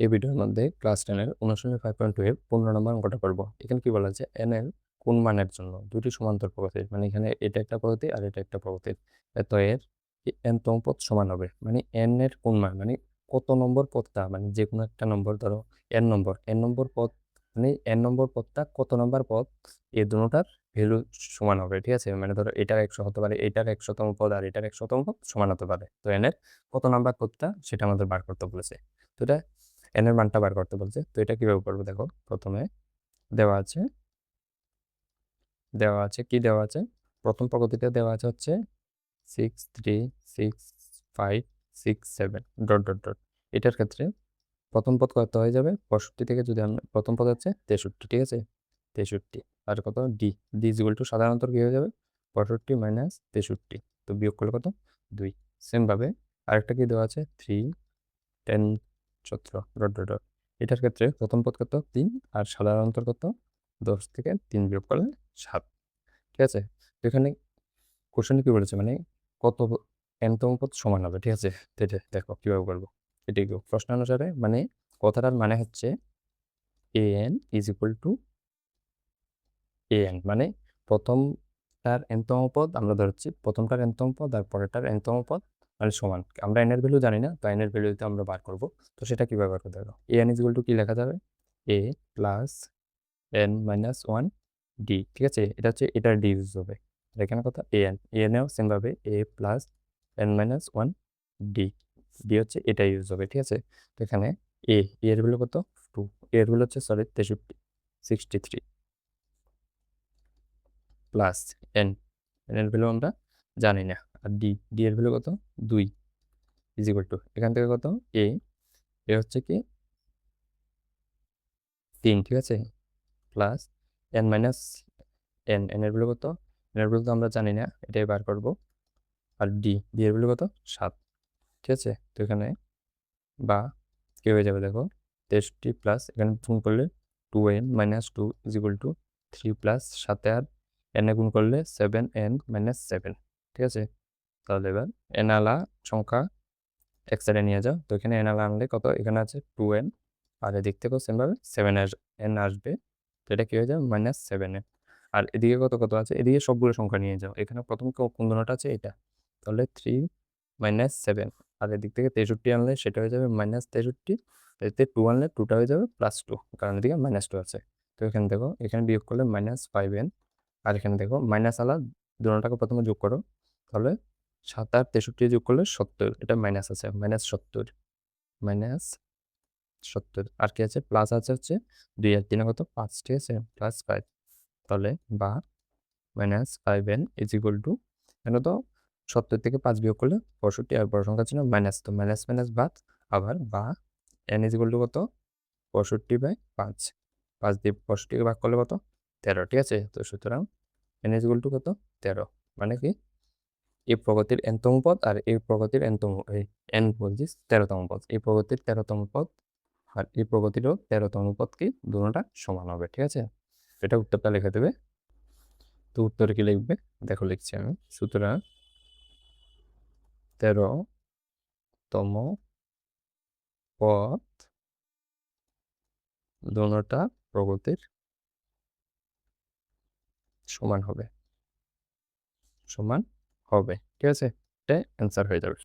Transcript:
এই ভিডিওর মধ্যে ক্লাস 10 এর অনুশীলনী 5.2 এর 15 নম্বর অঙ্কটা করব। এখানে কি বলা আছে, n এর কোন মানের জন্য দুটি সমান্তর প্রগতি, মানে এখানে এটা একটা প্রগতি আর এটা একটা প্রগতি, এত এর n তম পদ সমান হবে। মানে n এর কোন মান, মানে কত নম্বর পদটা, মানে যে কোনো একটা নম্বর ধরো n নম্বর পদ, মানে n নম্বর পদটা কত নম্বর পদ, এই দুটোটার ভ্যালু সমান হবে। ঠিক আছে, মানে ধরো এটার 100 হতে পারে, এটার 100তম পদ আর এটার 100তম পদ সমান হতে পারে। তো n এর কত নাম্বার পদটা সেটা আমাদের বার করতে বলেছে। তো এটা n এর মানটা বার করতে বলছে। তো এটা কিভাবে করবো দেখো, প্রথমে দেওয়া আছে কি দেওয়া আছে, প্রথম প্রগতিটা দেওয়া আছে হচ্ছে 6 3 6 5 6 7 ডট ডট ডট। এটার ক্ষেত্রে প্রথম পদ কত হয়ে যাবে, 65 থেকে যদি আমরা প্রথম পদ হচ্ছে 63, ঠিক আছে 63, আর কত ডি, ডি সাধারণত কি হয়ে যাবে 65 মাইনাস 63, তো বিয়োগ করলে কত 2। সেম ভাবে আরেকটা কি দেওয়া আছে 3 10 17 ডট ডট ডট। এটার ক্ষেত্রে প্রথম পদ কত 3, আর সাধারণত কত 10 থেকে 3 বিয়োগ করলে 7, ঠিক আছে। তো এখানে কোশ্চেন কি বলেছে, মানে কত এনতম পদ সমান হবে, ঠিক আছে। তো এটা দেখো কিভাবে করবো, এটাই প্রশ্ন অনুসারে, মানে কথাটার মানে হচ্ছে an is equal to an, মানে প্রথমটার এনতম পদ আমরা ধরছি, প্রথমটার এনতম পদ আর পরেরটার এনতম পদ মানে সমান। আমরা এন এর ভ্যালু জানি না, তো এন এর ভ্যালু আমরা বার করবো। তো সেটা কিভাবে বার করতে হবে, an ইজ ইকুয়াল টু কি লেখা যাবে, a plus n minus 1 D, ঠিক আছে। এটা হচ্ছে এটার ডি ইউজ হবে, আর এখানে কথা an এও সেম ভাবে a plus n minus 1 D, D হচ্ছে এটা ইউজ হবে, ঠিক আছে। তো এখানে এ এর ভ্যালু কত 2, এর ভ্যালু হচ্ছে 63 প্লাস এন, এর ভ্যালু আমরা জানি না, আর ডি এর ভ্যালু কত 2 ইজ ইকুয়াল টু এখান থেকে কত এ এ হচ্ছে কি 3, ঠিক আছে, প্লাস এন মাইনাস এন এর ভ্যালু কত, এন এর ভ্যালু তো আমরা জানি না, এটাই বার করব। আর ডি এর ভ্যালু কত 7, ঠিক আছে। তো এখানে বা কি হয়ে যাবে দেখো 63 প্লাস এখানে গুণ করলে 2n-2 is equal to 3 plus সাথে আর এন এ গুণ করলে 7n-7, ঠিক আছে। তাহলে এবার এন আলা সংখ্যা এক সাইডে নিয়ে যাও, তো এখানে এন আলা আনলে কত, এখানে আছে 2n, আর এদিক থেকেও সেমভাবে 7n আসবে, তো এটা কি হয়ে যাবে -7n। আর এদিকে কত কত আছে, এদিকে সবগুলো সংখ্যা নিয়ে যাও, এখানে প্রথম কোন দুটোটা আছে এটা, তাহলে 3-7, আর এদিক থেকে 63 আনলে সেটা হয়ে যাবে -63, এতে 2 আনলে 2টা হয়ে যাবে +2, কারণ এদিকে -2 আছে। তো এখানে দেখো, এখানে বিয়োগ করলে -5n, আর এখানে দেখো মাইনাস আলা দুটোটাকে প্রথমে যোগ করো, তাহলে 7 আর 63 যোগ করলে 70, এটা মাইনাস আছে -70, আর কি আছে প্লাস আছে হচ্ছে 2 আর 3 কত 5, ঠিক আছে +5, তাহলে বা -5n ইজ ইকুয়াল টু, এখানে তো 70 থেকে 5 বিয়োগ করলে 65, আর বড় সংখ্যা ছিল মাইনাস, তো মাইনাস মাইনাস বাদ, আবার বা n ইজ ইকুয়াল টু কত 65/5, 5 দিয়ে 65কে ভাগ করলে কত 13, ঠিক আছে। তো সুতরাং n ইজ ইকুয়াল টু কত 13, মানে কি এই প্রগতির nতম পদ আর এই প্রগতির n বলছিস 13তম পদ, এই প্রগতির 13তম পদ আর এই প্রগতিরও 13তম পদ কি দুটোটা সমান হবে, ঠিক আছে। এটা উত্তরটা লিখে দেবে। তো উত্তরে কি লিখবে দেখো, লিখছি আমি, সুতরাং 13তম পদ দুটোটা প্রগতির সমান হবে, ঠিক আছে, এটা অ্যান্সার হয়ে যাবে।